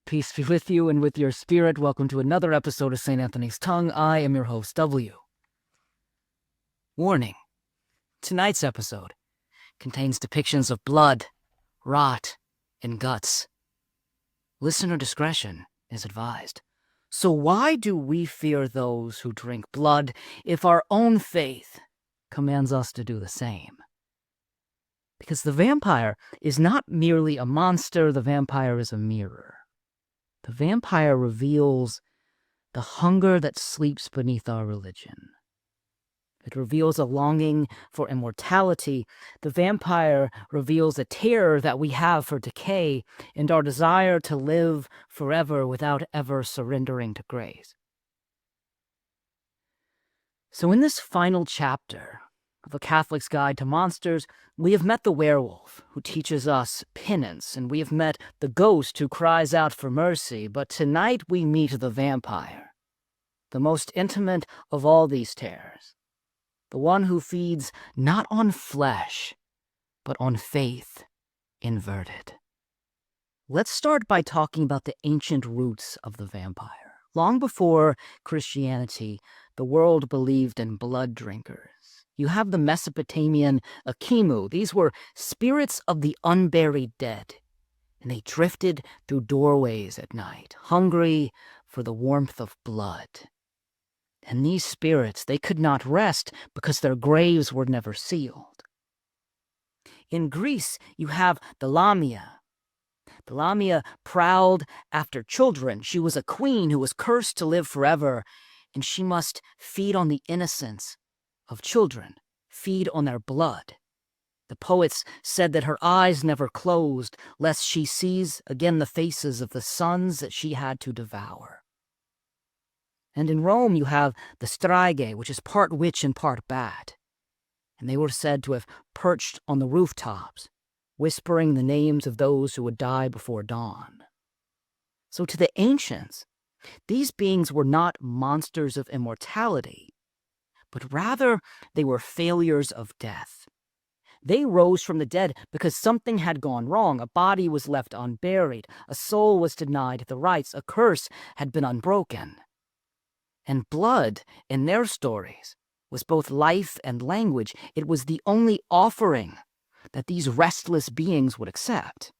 Peace be with you and with your spirit. Welcome to another episode of St. Anthony's Tongue. I am your host, W. Warning. Tonight's episode contains depictions of blood, rot, and guts. Listener discretion is advised. So why do we fear those who drink blood if our own faith commands us to do the same? Because the vampire is not merely a monster, the vampire is a mirror. The vampire reveals the hunger that sleeps beneath our religion. It reveals a longing for immortality. The vampire reveals a terror that we have for decay and our desire to live forever without ever surrendering to grace. So in this final chapter of A Catholic's Guide to Monsters, we have met the werewolf, who teaches us penance, and we have met the ghost who cries out for mercy, but tonight we meet the vampire, the most intimate of all these terrors, the one who feeds not on flesh, but on faith inverted. Let's start by talking about the ancient roots of the vampire. Long before Christianity, the world believed in blood drinkers. You have the Mesopotamian ekimmu. These were spirits of the unburied dead, and they drifted through doorways at night, hungry for the warmth of blood. And these spirits, they could not rest because their graves were never sealed. In Greece, you have the lamia. The lamia prowled after children. She was a queen who was cursed to live forever, and she must feed on the innocence of children, feed on their blood. The poets said that her eyes never closed, lest she sees again the faces of the sons that she had to devour. And in Rome you have the strigae, which is part witch and part bat. And they were said to have perched on the rooftops, whispering the names of those who would die before dawn. So to the ancients, these beings were not monsters of immortality, but rather they were failures of death. They rose from the dead because something had gone wrong. A body was left unburied. A soul was denied the rites. A curse had been unbroken. And blood, in their stories, was both life and language. It was the only offering that these restless beings would accept.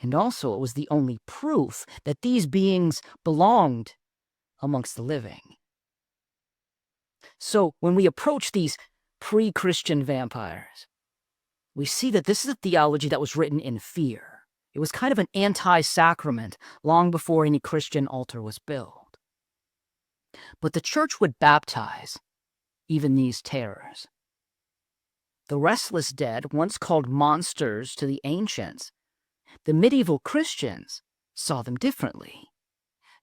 And also it was the only proof that these beings belonged amongst the living. So when we approach these pre-Christian vampires, we see that this is a theology that was written in fear. It was kind of an anti-sacrament long before any Christian altar was built. But the church would baptize even these terrors. The restless dead, once called monsters to the ancients, the medieval Christians saw them differently.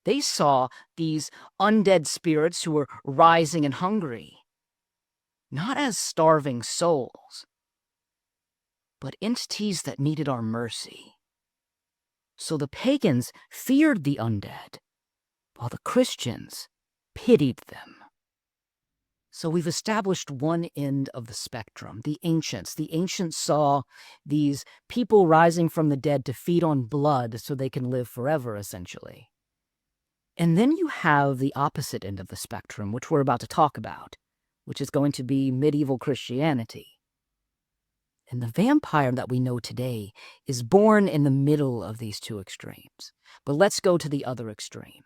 They saw these undead spirits who were rising and hungry, not as starving souls, but entities that needed our mercy. So the pagans feared the undead, while the Christians pitied them. So we've established one end of the spectrum, the ancients. The ancients saw these people rising from the dead to feed on blood so they can live forever, essentially. And then you have the opposite end of the spectrum, which we're about to talk about, which is going to be medieval Christianity. And the vampire that we know today is born in the middle of these two extremes. But let's go to the other extreme.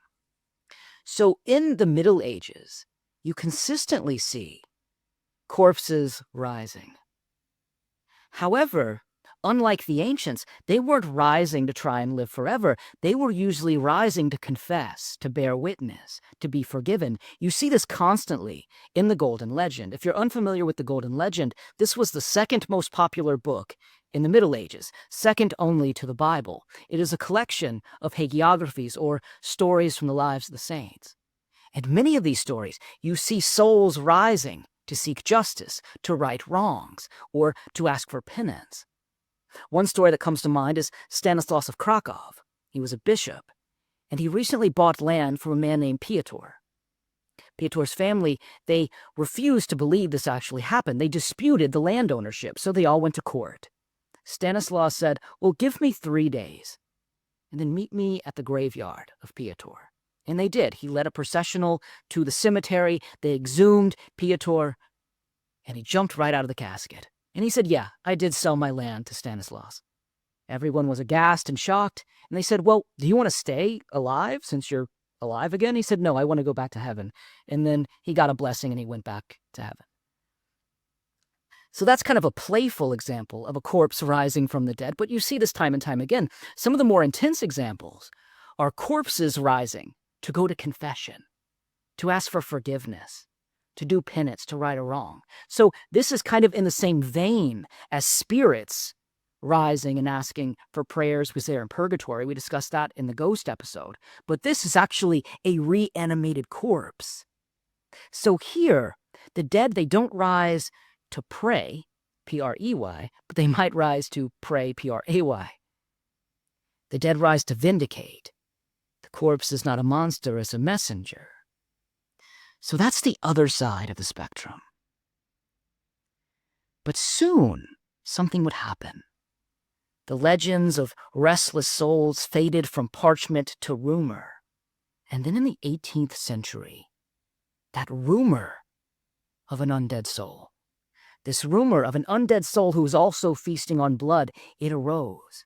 So in the Middle Ages, you consistently see corpses rising. However, unlike the ancients, they weren't rising to try and live forever. They were usually rising to confess, to bear witness, to be forgiven. You see this constantly in the Golden Legend. If you're unfamiliar with the Golden Legend, this was the second most popular book in the Middle Ages, second only to the Bible. It is a collection of hagiographies, or stories from the lives of the saints. And many of these stories, you see souls rising to seek justice, to right wrongs, or to ask for penance. One story that comes to mind is Stanislaus of Krakow. He was a bishop, and he recently bought land from a man named Piotr. Piotr's family, they refused to believe this actually happened. They disputed the land ownership, so they all went to court. Stanislaus said, "Well, give me 3 days. and then meet me at the graveyard of Piotr. And they did. He led a processional to the cemetery. They exhumed Piotr, and he jumped right out of the casket. And he said, yeah, I did sell my land to Stanislaus. Everyone was aghast and shocked, and they said, well, do you want to stay alive since you're alive again? He said, no, I want to go back to heaven. And then he got a blessing and he went back to heaven. So that's kind of a playful example of a corpse rising from the dead, but you see this time and time again. Some of the more intense examples are corpses rising to go to confession, to ask for forgiveness, to do penance, to right a wrong. So this is kind of in the same vein as spirits rising and asking for prayers because they're in purgatory. We discussed that in the ghost episode. But this is actually a reanimated corpse. So here, the dead, they don't rise to pray, P-R-E-Y, but they might rise to pray, P-R-A-Y. The dead rise to vindicate. The corpse is not a monster, it's a messenger. So that's the other side of the spectrum. But soon, something would happen. The legends of restless souls faded from parchment to rumor. And then in the 18th century, that rumor of an undead soul, this rumor of an undead soul who was also feasting on blood, it arose.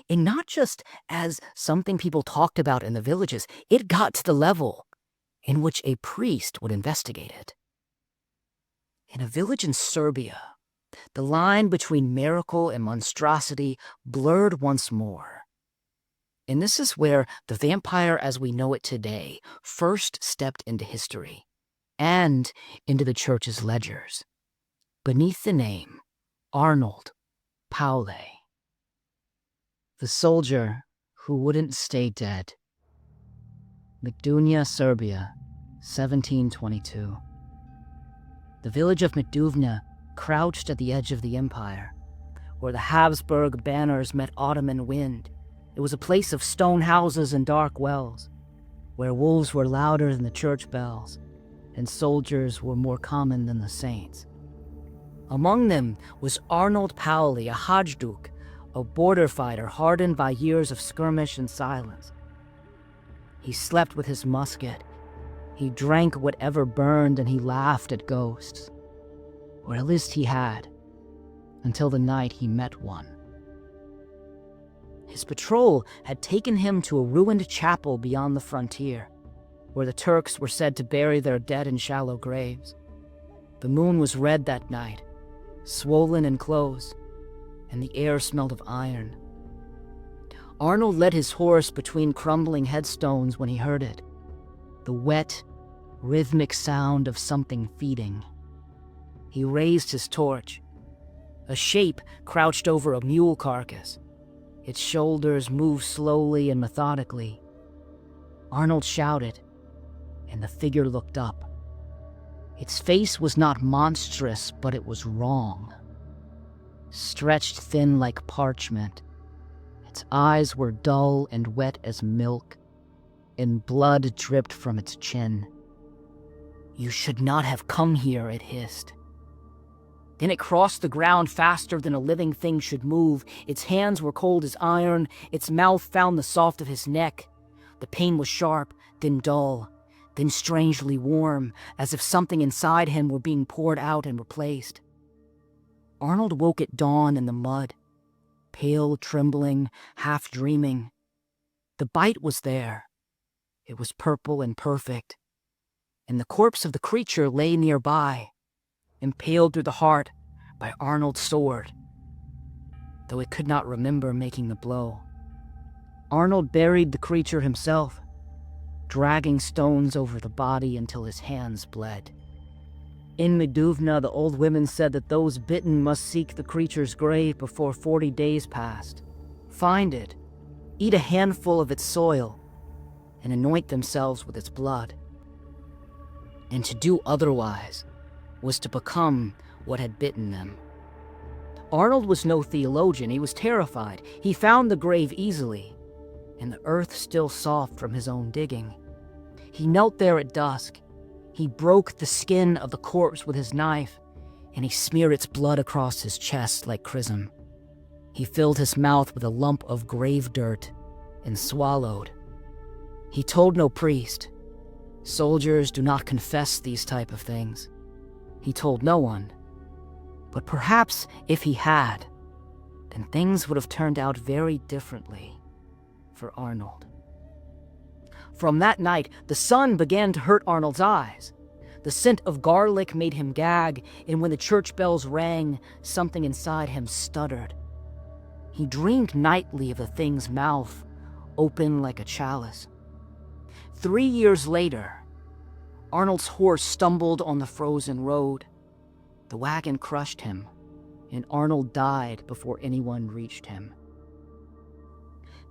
And not just as something people talked about in the villages, it got to the level in which a priest would investigate it. In a village in Serbia, the line between miracle and monstrosity blurred once more. And this is where the vampire as we know it today first stepped into history and into the church's ledgers, beneath the name Arnold Paole. The soldier who wouldn't stay dead. Meduvna, Serbia, 1722. The village of Meduvna crouched at the edge of the empire, where the Habsburg banners met Ottoman wind. It was a place of stone houses and dark wells, where wolves were louder than the church bells, and soldiers were more common than the saints. Among them was Arnold Paole, a Hajduk, a border fighter hardened by years of skirmish and silence. He slept with his musket, he drank whatever burned, and he laughed at ghosts. Or at least he had, until the night he met one. His patrol had taken him to a ruined chapel beyond the frontier, where the Turks were said to bury their dead in shallow graves. The moon was red that night, swollen and close, and the air smelled of iron. Arnold led his horse between crumbling headstones when he heard it, the wet, rhythmic sound of something feeding. He raised his torch. A shape crouched over a mule carcass. Its shoulders moved slowly and methodically. Arnold shouted, and the figure looked up. Its face was not monstrous, but it was wrong. Stretched thin like parchment, its eyes were dull and wet as milk, and blood dripped from its chin. "You should not have come here," it hissed. Then it crossed the ground faster than a living thing should move. Its hands were cold as iron. Its mouth found the soft of his neck. The pain was sharp, then dull, then strangely warm, as if something inside him were being poured out and replaced. Arnold woke at dawn in the mud, pale, trembling, half dreaming. The bite was there. It was purple and perfect, and the corpse of the creature lay nearby, impaled through the heart by Arnold's sword, though it could not remember making the blow. Arnold buried the creature himself, dragging stones over the body until his hands bled. In Meduvna, the old women said that those bitten must seek the creature's grave before 40 days passed, find it, eat a handful of its soil, and anoint themselves with its blood. And to do otherwise was to become what had bitten them. Arnold was no theologian. He was terrified. He found the grave easily, and the earth still soft from his own digging. He knelt there at dusk. He broke the skin of the corpse with his knife, and he smeared its blood across his chest like chrism. He filled his mouth with a lump of grave dirt and swallowed. He told no priest. Soldiers do not confess these type of things. He told no one. But perhaps if he had, then things would have turned out very differently for Arnold. From that night, the sun began to hurt Arnold's eyes. The scent of garlic made him gag, and when the church bells rang, something inside him stuttered. He dreamed nightly of the thing's mouth, open like a chalice. 3 years later, Arnold's horse stumbled on the frozen road. The wagon crushed him, and Arnold died before anyone reached him.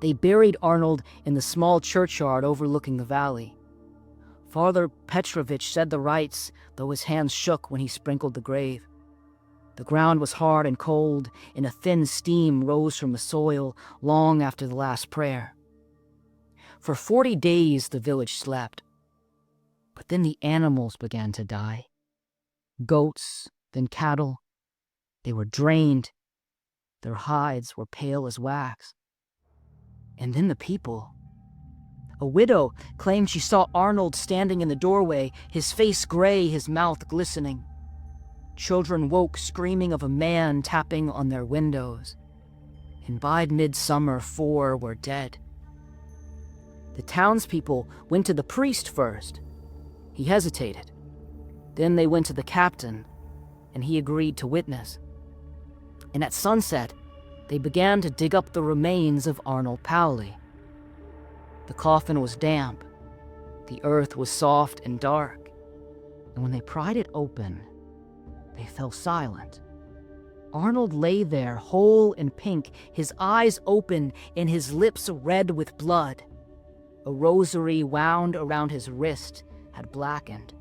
They buried Arnold in the small churchyard overlooking the valley. Father Petrovich said the rites, though his hands shook when he sprinkled the grave. The ground was hard and cold, and a thin steam rose from the soil long after the last prayer. For 40 days the village slept. But then the animals began to die. Goats, then cattle. They were drained. Their hides were pale as wax. And then the people. A widow claimed she saw Arnold standing in the doorway, his face gray, his mouth glistening. Children woke screaming of a man tapping on their windows. And by midsummer, 4 were dead. The townspeople went to the priest first. He hesitated. Then they went to the captain, and he agreed to witness. And at sunset, they began to dig up the remains of Arnold Paole. The coffin was damp. The earth was soft and dark. And when they pried it open, they fell silent. Arnold lay there, whole and pink, his eyes open and his lips red with blood. A rosary wound around his wrist had blackened.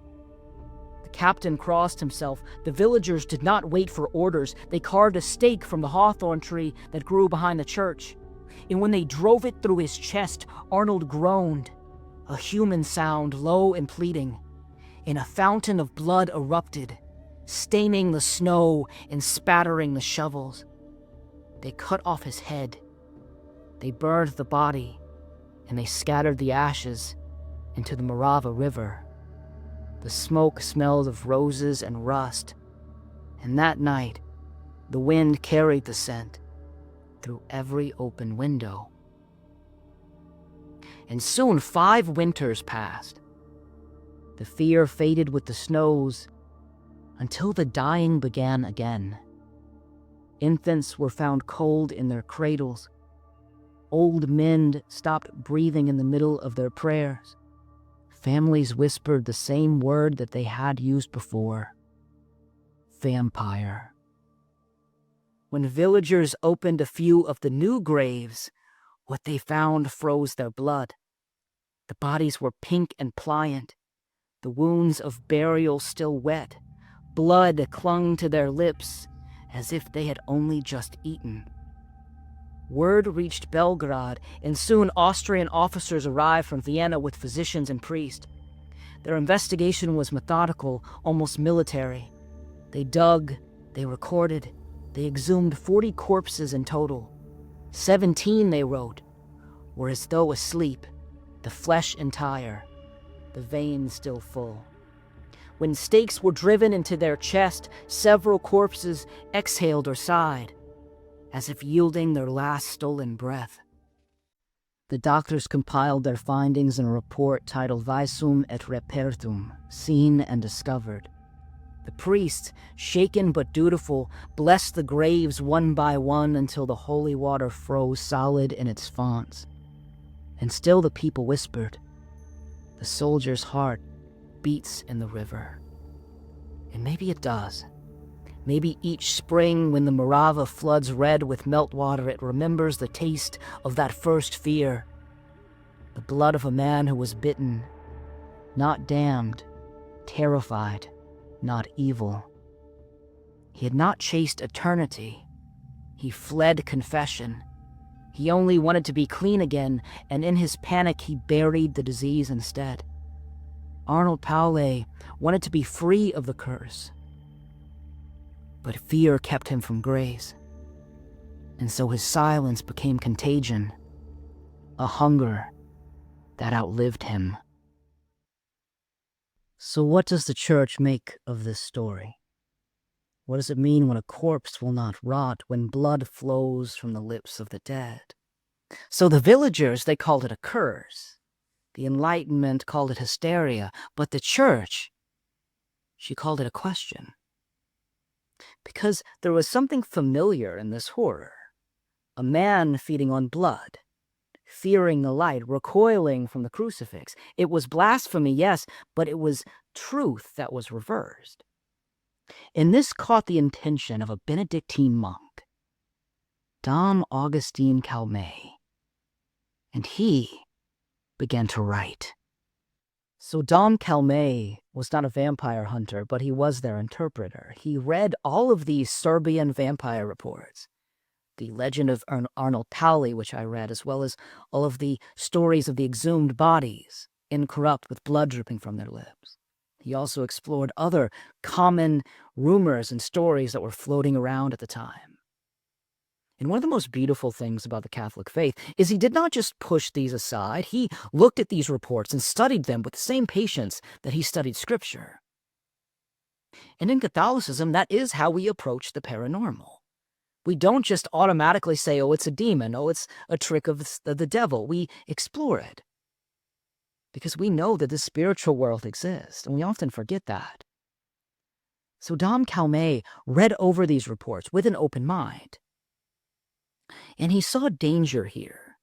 The captain crossed himself. The villagers did not wait for orders. They carved a stake from the hawthorn tree that grew behind the church. And when they drove it through his chest, Arnold groaned, a human sound, low and pleading. And a fountain of blood erupted, staining the snow and spattering the shovels. They cut off his head. They burned the body, and they scattered the ashes into the Morava River. The smoke smelled of roses and rust, and that night, the wind carried the scent through every open window. And soon 5 winters passed. The fear faded with the snows until the dying began again. Infants were found cold in their cradles. Old men stopped breathing in the middle of their prayers. Families whispered the same word that they had used before: vampire. When villagers opened a few of the new graves, what they found froze their blood. The bodies were pink and pliant, the wounds of burial still wet. Blood clung to their lips as if they had only just eaten. Word reached Belgrade, and soon Austrian officers arrived from Vienna with physicians and priests. Their investigation was methodical, almost military. They dug, they recorded, they exhumed 40 corpses in total. 17, they wrote, were as though asleep, the flesh entire, the veins still full. When stakes were driven into their chest, several corpses exhaled or sighed, as if yielding their last stolen breath. The doctors compiled their findings in a report titled Visum et Repertum, Seen and Discovered. The priests, shaken but dutiful, blessed the graves one by one until the holy water froze solid in its fonts. And still the people whispered, "The soldier's heart beats in the river." And maybe it does. Maybe each spring when the Morava floods red with meltwater, it remembers the taste of that first fear. The blood of a man who was bitten, not damned, terrified, not evil. He had not chased eternity. He fled confession. He only wanted to be clean again, and in his panic he buried the disease instead. Arnold Paole wanted to be free of the curse. But fear kept him from grace, and so his silence became contagion, a hunger that outlived him. So what does the church make of this story? What does it mean when a corpse will not rot, when blood flows from the lips of the dead? So the villagers, they called it a curse. The Enlightenment called it hysteria, but the church, she called it a question. Because there was something familiar in this horror. A man feeding on blood, fearing the light, recoiling from the crucifix. It was blasphemy, yes, but it was truth that was reversed. And this caught the attention of a Benedictine monk, Dom Augustin Calmet, and he began to write. So Dom Calmet was not a vampire hunter, but he was their interpreter. He read all of these Serbian vampire reports, the legend of Arnold Paole, which I read, as well as all of the stories of the exhumed bodies, incorrupt with blood dripping from their lips. He also explored other common rumors and stories that were floating around at the time. And one of the most beautiful things about the Catholic faith is he did not just push these aside. He looked at these reports and studied them with the same patience that he studied Scripture. And in Catholicism, that is how we approach the paranormal. We don't just automatically say, oh, it's a demon, oh, it's a trick of the devil. We explore it. Because we know that the spiritual world exists, and we often forget that. So Dom Calmet read over these reports with an open mind. And he saw danger here,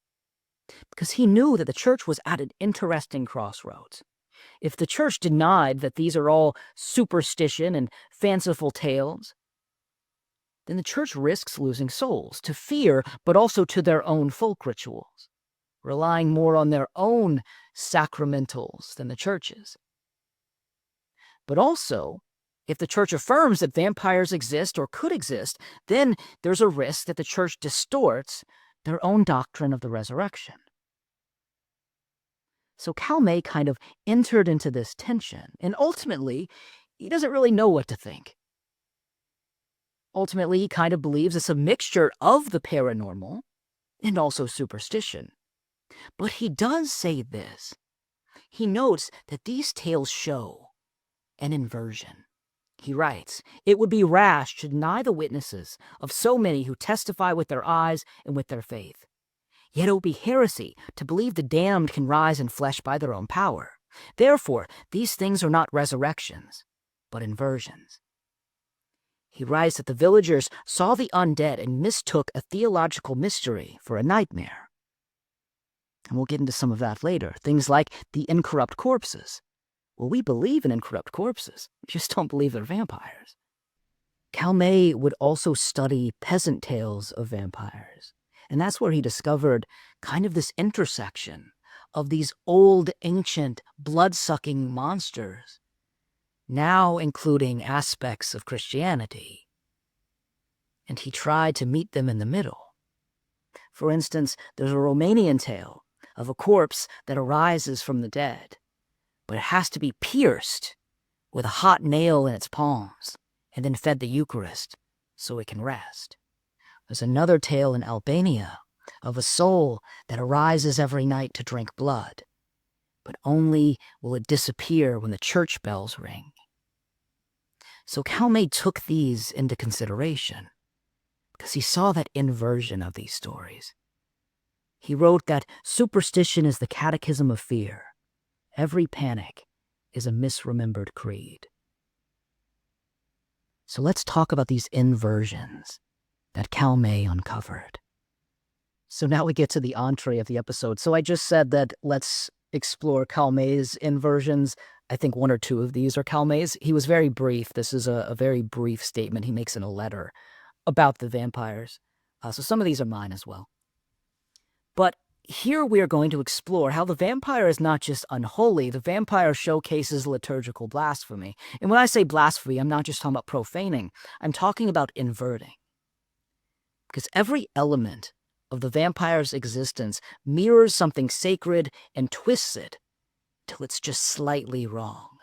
because he knew that the church was at an interesting crossroads. If the church denied that these are all superstition and fanciful tales, then the church risks losing souls to fear, but also to their own folk rituals, relying more on their own sacramentals than the church's. But also, if the church affirms that vampires exist or could exist, then there's a risk that the church distorts their own doctrine of the resurrection. So Calmet kind of entered into this tension, and ultimately, he doesn't really know what to think. Ultimately, he kind of believes it's a mixture of the paranormal and also superstition. But he does say this. He notes that these tales show an inversion. He writes, "It would be rash to deny the witnesses of so many who testify with their eyes and with their faith. Yet it would be heresy to believe the damned can rise in flesh by their own power. Therefore, these things are not resurrections, but inversions." He writes that the villagers saw the undead and mistook a theological mystery for a nightmare. And we'll get into some of that later. Things like the incorrupt corpses. Well, we believe in incorrupt corpses. We just don't believe they're vampires. Calmet would also study peasant tales of vampires. And that's where he discovered kind of this intersection of these old, ancient, blood-sucking monsters, now including aspects of Christianity. And he tried to meet them in the middle. For instance, there's a Romanian tale of a corpse that arises from the dead, but it has to be pierced with a hot nail in its palms and then fed the Eucharist so it can rest. There's another tale in Albania of a soul that arises every night to drink blood, but only will it disappear when the church bells ring. So Calmet took these into consideration because he saw that inversion of these stories. He wrote that superstition is the catechism of fear. Every panic is a misremembered creed. So let's talk about these inversions that Calmet uncovered. So now we get to the entree of the episode. So I just said that let's explore Calmet's inversions. I think one or two of these are Calmet's. He was very brief. This is a very brief statement he makes in a letter about the vampires. So some of these are mine as well. But here we are going to explore how the vampire is not just unholy. The vampire showcases liturgical blasphemy. And when I say blasphemy, I'm not just talking about profaning. I'm talking about inverting. Because every element of the vampire's existence mirrors something sacred and twists it till it's just slightly wrong.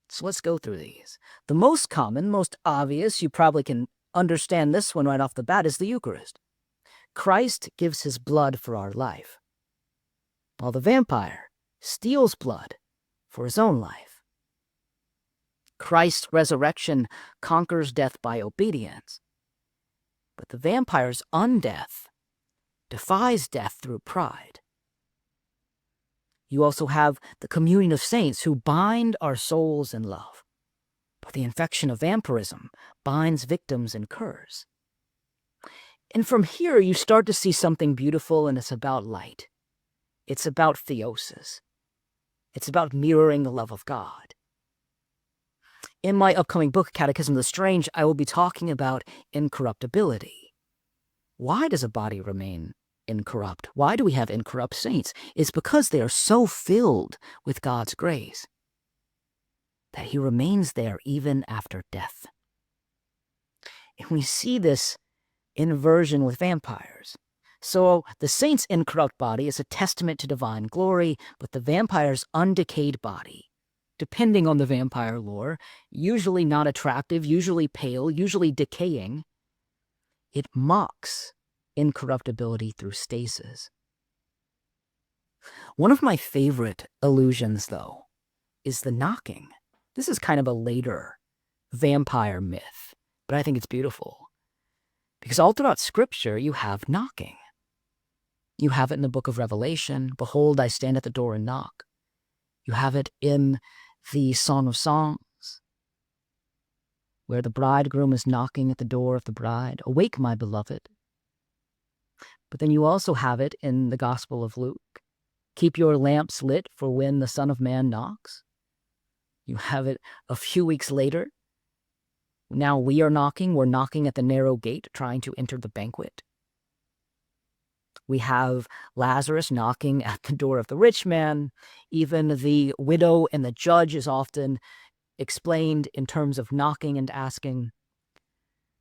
So let's go through these. The most common, most obvious, you probably can understand this one right off the bat, is the Eucharist. Christ gives his blood for our life. while the vampire steals blood for his own life. Christ's resurrection conquers death by obedience, but the vampire's undeath defies death through pride. You also have the communion of saints who bind our souls in love, but the infection of vampirism binds victims in curse. And from here, you start to see something beautiful, and it's about light. It's about theosis. It's about mirroring the love of God. In my upcoming book, Catechism of the Strange, I will be talking about incorruptibility. Why does a body remain incorrupt? Why do we have incorrupt saints? It's because they are so filled with God's grace that he remains there even after death. And we see this inversion with vampires. So the saint's incorrupt body is a testament to divine glory, but the vampire's undecayed body, depending on the vampire lore, usually not attractive, usually pale, usually decaying, it mocks incorruptibility through stasis. One of my favorite illusions, though, is the knocking. This is kind of a later vampire myth, but I think it's beautiful. Because all throughout Scripture, you have knocking. You have it in the book of Revelation. Behold, I stand at the door and knock. You have it in the Song of Songs, where the bridegroom is knocking at the door of the bride. Awake, my beloved. But then you also have it in the Gospel of Luke. Keep your lamps lit for when the Son of Man knocks. You have it a few weeks later. Now we are knocking. We're knocking at the narrow gate, trying to enter the banquet. We have Lazarus knocking at the door of the rich man. Even the widow and the judge is often explained in terms of knocking and asking.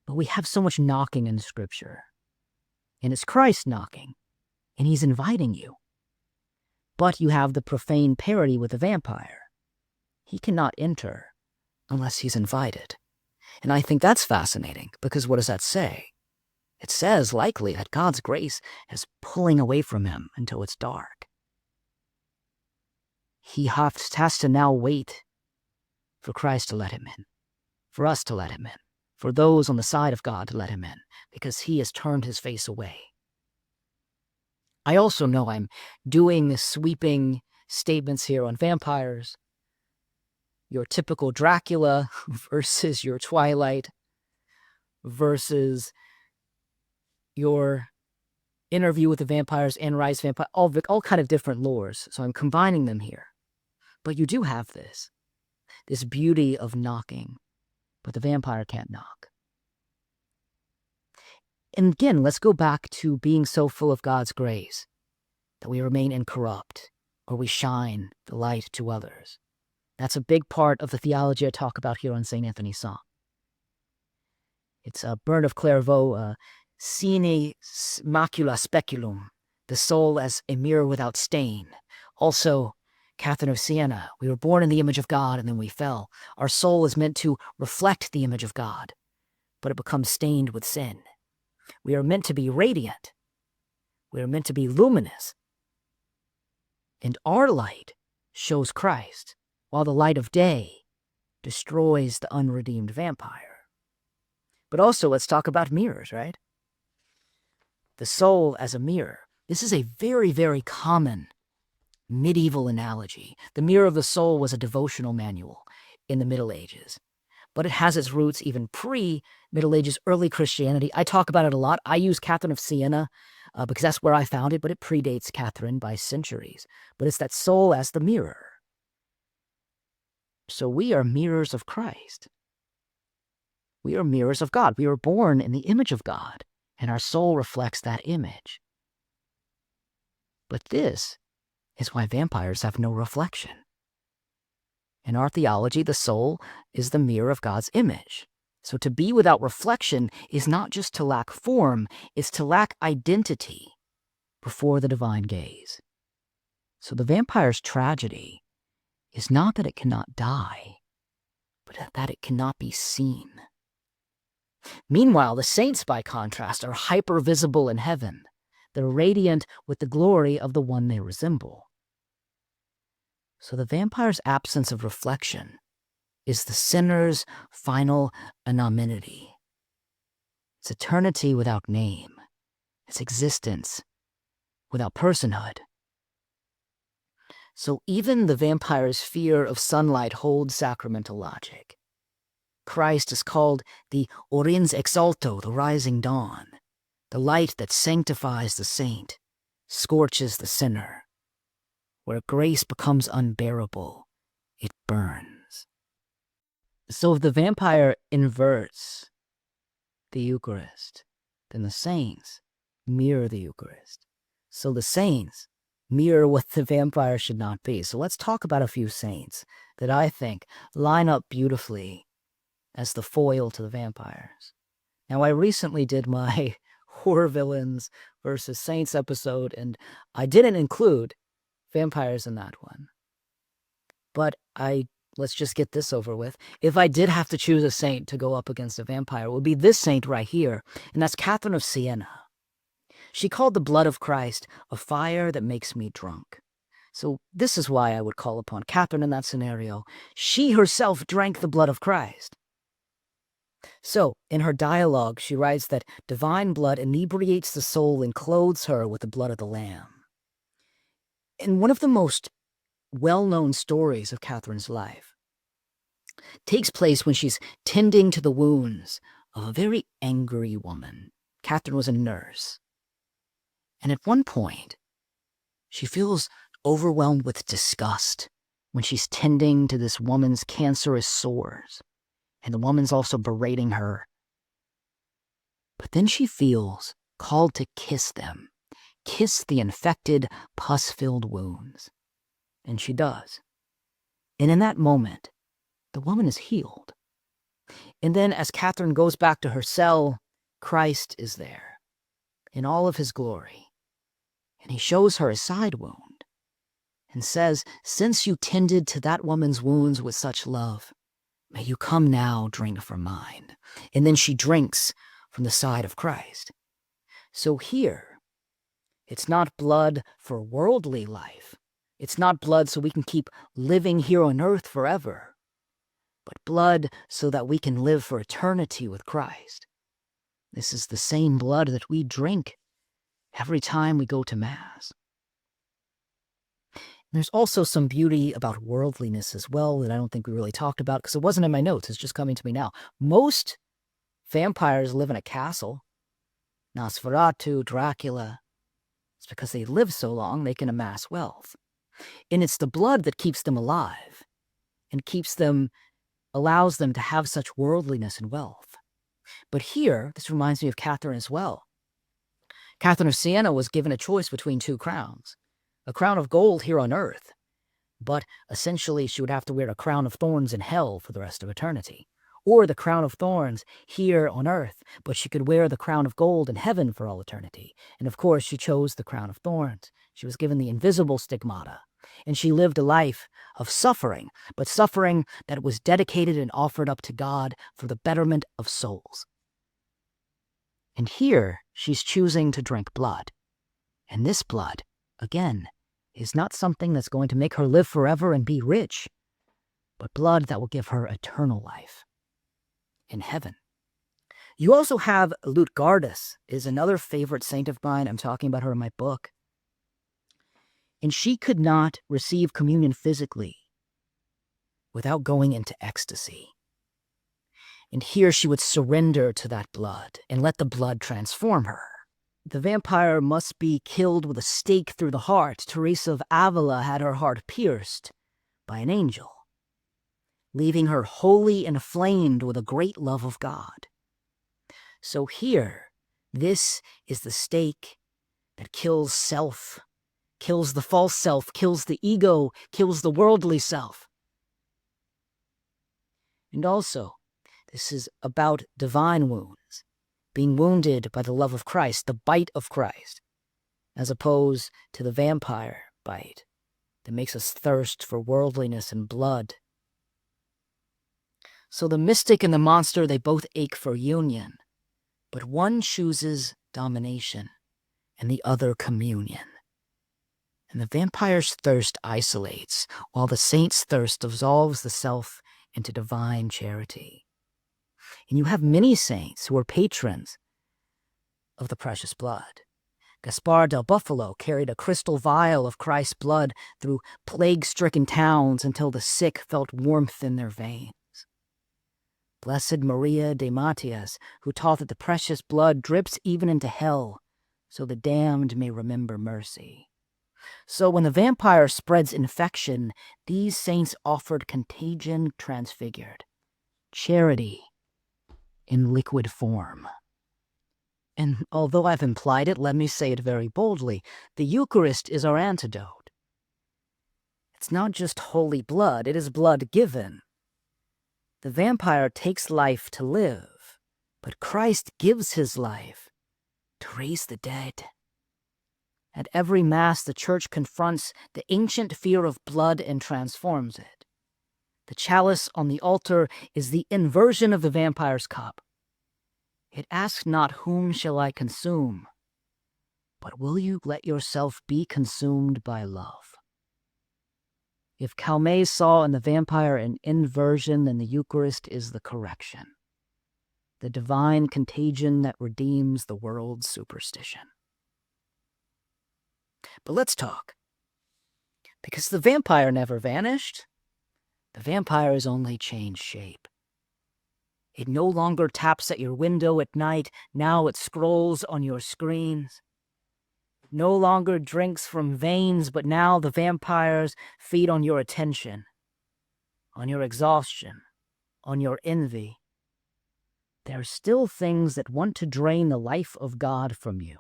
But we have so much knocking in Scripture. And it's Christ knocking, and he's inviting you. But you have the profane parody with the vampire. He cannot enter unless he's invited. And I think that's fascinating, because what does that say? It says, likely, that God's grace is pulling away from him until it's dark. He has to now wait for Christ to let him in, for us to let him in, for those on the side of God to let him in, because he has turned his face away. I also know I'm doing sweeping statements here on vampires. Your typical Dracula versus your Twilight versus your Interview with the Vampires and Rise Vampire, all kind of different lores. So I'm combining them here. But you do have this beauty of knocking, but the vampire can't knock. And again, let's go back to being so full of God's grace that we remain incorrupt, or we shine the light to others. That's a big part of the theology I talk about here on St. Anthony's Song. It's Byrne of Clairvaux, sine macula speculum, the soul as a mirror without stain. Also, Catherine of Siena, we were born in the image of God and then we fell. Our soul is meant to reflect the image of God, but it becomes stained with sin. We are meant to be radiant. We are meant to be luminous. And our light shows Christ, while the light of day destroys the unredeemed vampire. But also, let's talk about mirrors, right? The soul as a mirror. This is a very, very common medieval analogy. The Mirror of the Soul was a devotional manual in the Middle Ages, but it has its roots even pre-Middle Ages, early Christianity. I talk about it a lot. I use Catherine of Siena because that's where I found it, but it predates Catherine by centuries. But it's that soul as the mirror. So we are mirrors of Christ. We are mirrors of God. We were born in the image of God, and our soul reflects that image. But this is why vampires have no reflection. In our theology, the soul is the mirror of God's image. So to be without reflection is not just to lack form, it's to lack identity before the divine gaze. So the vampire's tragedy is not that it cannot die, but that it cannot be seen. Meanwhile, the saints, by contrast, are hyper-visible in heaven. They're radiant with the glory of the one they resemble. So the vampire's absence of reflection is the sinner's final anonymity. It's eternity without name. It's existence without personhood. So even the vampire's fear of sunlight holds sacramental logic. Christ is called the orins exalto, the rising dawn, the light that sanctifies the saint, scorches the sinner. Where grace becomes unbearable, it burns. So if the vampire inverts the Eucharist, then the saints mirror the Eucharist. So the saints mirror what the vampire should not be. So let's talk about a few saints that I think line up beautifully as the foil to the vampires. Now, I recently did my horror villains versus saints episode, and I didn't include vampires in that one. But let's just get this over with. If I did have to choose a saint to go up against a vampire, it would be this saint right here, and that's Catherine of Siena. She called the blood of Christ a fire that makes me drunk. So this is why I would call upon Catherine in that scenario. She herself drank the blood of Christ. So, in her dialogue, she writes that divine blood inebriates the soul and clothes her with the blood of the Lamb. In one of the most well-known stories of Catherine's life, takes place when she's tending to the wounds of a very angry woman. Catherine was a nurse. And at one point, she feels overwhelmed with disgust when she's tending to this woman's cancerous sores. And the woman's also berating her. But then she feels called to kiss them, kiss the infected, pus-filled wounds. And she does. And in that moment, the woman is healed. And then as Catherine goes back to her cell, Christ is there in all of his glory. And he shows her a side wound and says, "Since you tended to that woman's wounds with such love, may you come now drink from mine." And then she drinks from the side of Christ. So here, it's not blood for worldly life. It's not blood so we can keep living here on earth forever, but blood so that we can live for eternity with Christ. This is the same blood that we drink every time we go to Mass. There's also some beauty about worldliness as well that I don't think we really talked about because it wasn't in my notes. It's just coming to me now. Most vampires live in a castle. Nosferatu, Dracula. It's because they live so long they can amass wealth. And it's the blood that keeps them alive and allows them to have such worldliness and wealth. But here, this reminds me of Catherine as well. Catherine of Siena was given a choice between two crowns. A crown of gold here on earth, but essentially she would have to wear a crown of thorns in hell for the rest of eternity. Or the crown of thorns here on earth, but she could wear the crown of gold in heaven for all eternity. And of course, she chose the crown of thorns. She was given the invisible stigmata, and she lived a life of suffering, but suffering that was dedicated and offered up to God for the betterment of souls. And here, she's choosing to drink blood. And this blood, again, is not something that's going to make her live forever and be rich, but blood that will give her eternal life in heaven. You also have Lutgardis, is another favorite saint of mine. I'm talking about her in my book. And she could not receive communion physically without going into ecstasy. And here she would surrender to that blood and let the blood transform her. The vampire must be killed with a stake through the heart. Teresa of Avila had her heart pierced by an angel, leaving her wholly inflamed with a great love of God. So here, this is the stake that kills self, kills the false self, kills the ego, kills the worldly self. And also, this is about divine wounds, being wounded by the love of Christ, the bite of Christ, as opposed to the vampire bite that makes us thirst for worldliness and blood. So the mystic and the monster, they both ache for union, but one chooses domination and the other communion. And the vampire's thirst isolates, while the saint's thirst dissolves the self into divine charity. And you have many saints who are patrons of the precious blood. Gaspar del Buffalo carried a crystal vial of Christ's blood through plague-stricken towns until the sick felt warmth in their veins. Blessed Maria de Matias, who taught that the precious blood drips even into hell, so the damned may remember mercy. So when the vampire spreads infection, these saints offered contagion transfigured, charity in liquid form. And although I've implied it, let me say it very boldly. The Eucharist is our antidote. It's not just holy blood, it is blood given. The vampire takes life to live, but Christ gives his life to raise the dead. At every Mass, the Church confronts the ancient fear of blood and transforms it. The chalice on the altar is the inversion of the vampire's cup. It asks not, whom shall I consume, but will you let yourself be consumed by love? If Calmet saw in the vampire an inversion, then the Eucharist is the correction, the divine contagion that redeems the world's superstition. But let's talk, because the vampire never vanished. The vampire has only changed shape. It no longer taps at your window at night, now it scrolls on your screens. It no longer drinks from veins, but now the vampires feed on your attention, on your exhaustion, on your envy. There are still things that want to drain the life of God from you.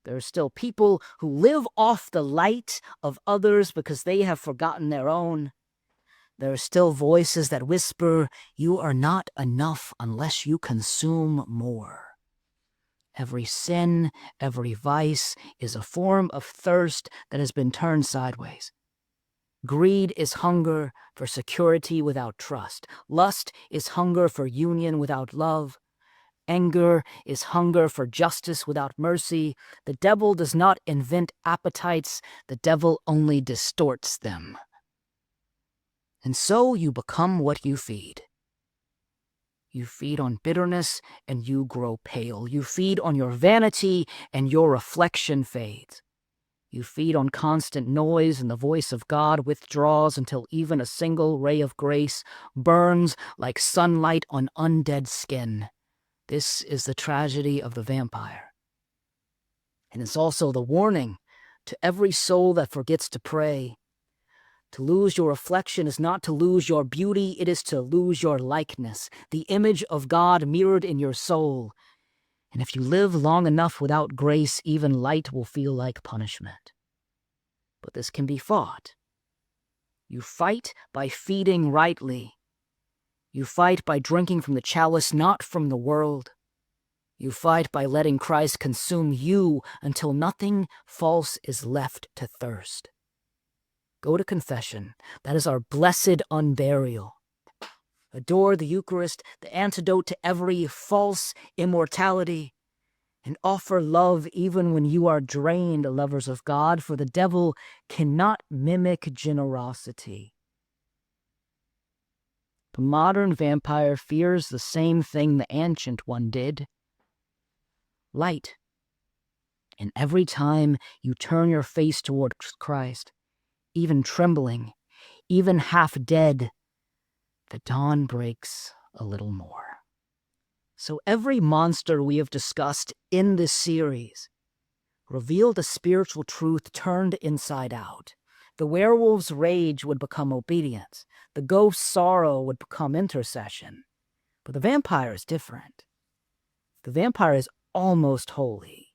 There are still people who live off the light of others because they have forgotten their own. There are still voices that whisper, you are not enough unless you consume more. Every sin, every vice is a form of thirst that has been turned sideways. Greed is hunger for security without trust. Lust is hunger for union without love. Anger is hunger for justice without mercy. The devil does not invent appetites, the devil only distorts them. And so you become what you feed. You feed on bitterness and you grow pale. You feed on your vanity and your reflection fades. You feed on constant noise and the voice of God withdraws until even a single ray of grace burns like sunlight on undead skin. This is the tragedy of the vampire. And it's also the warning to every soul that forgets to pray. To lose your reflection is not to lose your beauty, it is to lose your likeness, the image of God mirrored in your soul. And if you live long enough without grace, even light will feel like punishment. But this can be fought. You fight by feeding rightly. You fight by drinking from the chalice, not from the world. You fight by letting Christ consume you until nothing false is left to thirst. Go to confession. That is our blessed unburial. Adore the Eucharist, the antidote to every false immortality, and offer love even when you are drained, lovers of God, for the devil cannot mimic generosity. The modern vampire fears the same thing the ancient one did: light. And every time you turn your face towards Christ, even trembling, even half dead, the dawn breaks a little more. So every monster we have discussed in this series revealed a spiritual truth turned inside out. The werewolf's rage would become obedience. The ghost's sorrow would become intercession. But the vampire is different. The vampire is almost holy.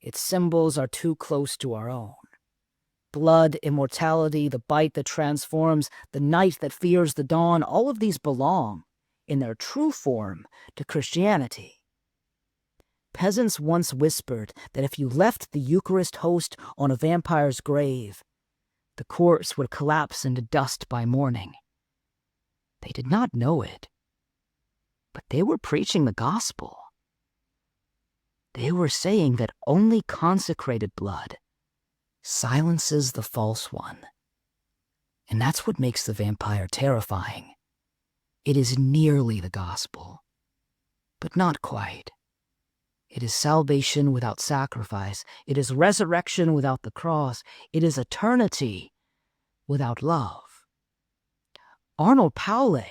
Its symbols are too close to our own. Blood, immortality, the bite that transforms, the night that fears the dawn, all of these belong, in their true form, to Christianity. Peasants once whispered that if you left the Eucharist host on a vampire's grave, the corpse would collapse into dust by morning. They did not know it, but they were preaching the gospel. They were saying that only consecrated blood, silences the false one. And that's what makes the vampire terrifying. It is nearly the gospel, but not quite. It is salvation without sacrifice. It is resurrection without the cross. It is eternity without love. Arnold Paole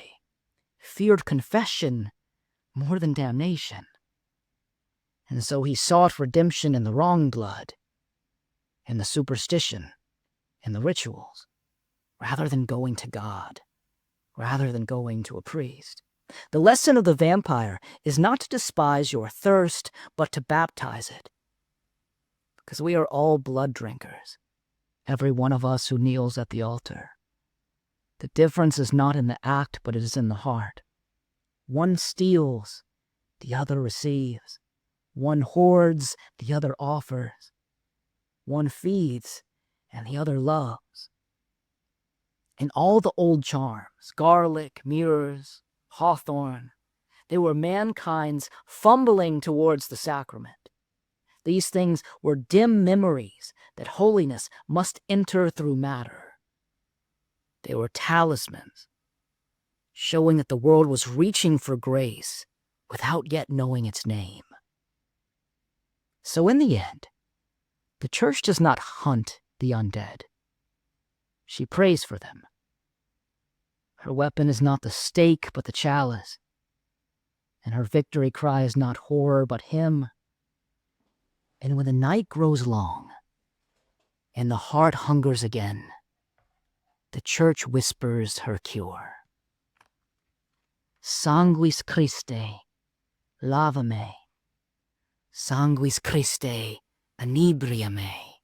feared confession more than damnation. And so he sought redemption in the wrong blood, in the superstition, in the rituals, rather than going to God, rather than going to a priest. The lesson of the vampire is not to despise your thirst, but to baptize it. Because we are all blood drinkers, every one of us who kneels at the altar. The difference is not in the act, but it is in the heart. One steals, the other receives. One hoards, the other offers. One feeds, and the other loves. In all the old charms, garlic, mirrors, hawthorn, they were mankind's fumbling towards the sacrament. These things were dim memories that holiness must enter through matter. They were talismans, showing that the world was reaching for grace without yet knowing its name. So in the end, the church does not hunt the undead. She prays for them. Her weapon is not the stake, but the chalice. And her victory cry is not horror, but hymn. And when the night grows long, and the heart hungers again, the church whispers her cure. Sanguis Christe, lava me. Sanguis Christe, inebria me.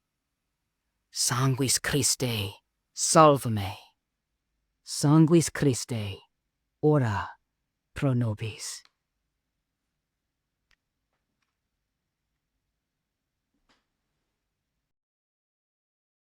Sanguis Christe, salva me. Sanguis Christe, ora pro nobis.